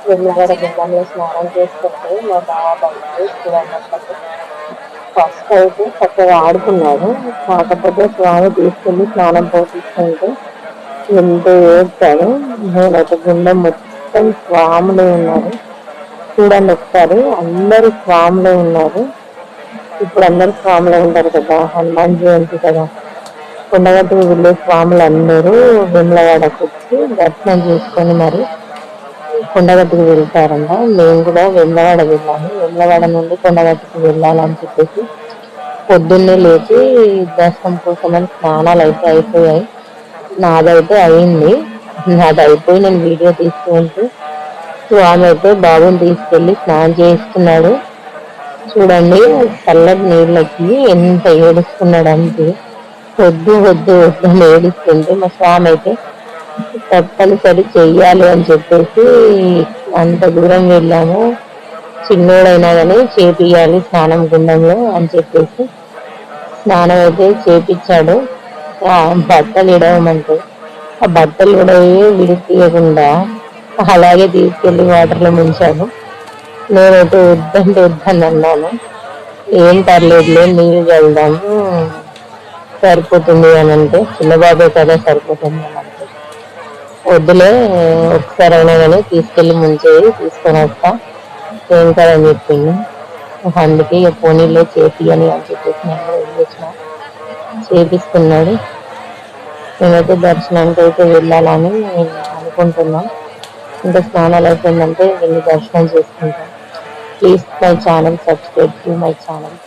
వేములవాడ గుండంలో స్నానం చేస్తుంటే మా బాబాయ్ చూడన్నప్పటి ఫస్ట్ అయితే చక్కగా ఆడుకున్నాడు. కాకపోతే స్వామి తీసుకెళ్లి స్నానం పోపిస్తుంటే ఎంతో ఏడ్చాడు. నేనైతే గుండెం మొత్తం స్వాములే ఉన్నారు. చూడండి ఒకసారి, అందరూ స్వాములే ఉన్నారు. ఇప్పుడు అందరు స్వాములే ఉంటారు కదా, హనుమాన్ జయంతి కదా. కొండగట్టుకు వెళ్ళే స్వాములు అందరూ వేములవాడకు వచ్చి దర్శనం చేసుకొని మరి కొండగట్టుకు వెళ్తారంట. మేము కూడా వేములవాడ వెళ్ళాము. వేములవాడ నుండి కొండగట్టుకు వెళ్ళాలని చెప్పేసి పొద్దున్నే లేచి దర్శనం కోసమని స్నానాలు అయితే అయిపోయాయి. నాదైతే అయింది. నాది అయిపోయి నేను వీడియో తీస్తూ ఉంటూ స్వామి అయితే బాబుని తీసుకెళ్లి స్నానం చేయిస్తున్నాడు. చూడండి చల్లటి నీళ్ళకి ఎంత ఏడుస్తున్నాడు అంటే, వద్దు వద్దు వద్దు అని ఏడుస్తుంటే మా స్వామి అయితే తప్పనిసరి చెయ్యాలి అని చెప్పేసి అంత దూరం వెళ్ళాము. చిన్నోడైనా కానీ చేపియాలి స్నానం గుండంలో అని చెప్పేసి స్నానం అయితే చేపించాడు. బట్టలు ఇడవమంటే ఆ బట్టలు కూడా విడిపియకుండా అలాగే తీసుకెళ్లి వాటర్లో ముంచాను. నేనైతే వద్దంటే వద్దని అన్నాను. ఏం పర్లేదులే, నీళ్ళు చల్దాము సరిపోతుంది అని అంటే, చిన్నబాబే కదా సరిపోతుంది అని అంటే, వద్దులే ఒకసారి అయినా కానీ తీసుకెళ్లి ముంచేది తీసుకొని వస్తా ఏం కదని చెప్పింది. అందుకే పోనీలో చేపియని అని చెప్పేసి నేను కూడా వెళ్ళొచ్చిన. చేపిస్తున్నాడు. నేనైతే దర్శనానికి అయితే వెళ్ళాలని అనుకుంటున్నాం. ఇంకా స్నానాలు అయిపోయిందంటే వెళ్ళి దర్శనం చేసుకుంటాం. Please my channel, subscribe to my channel.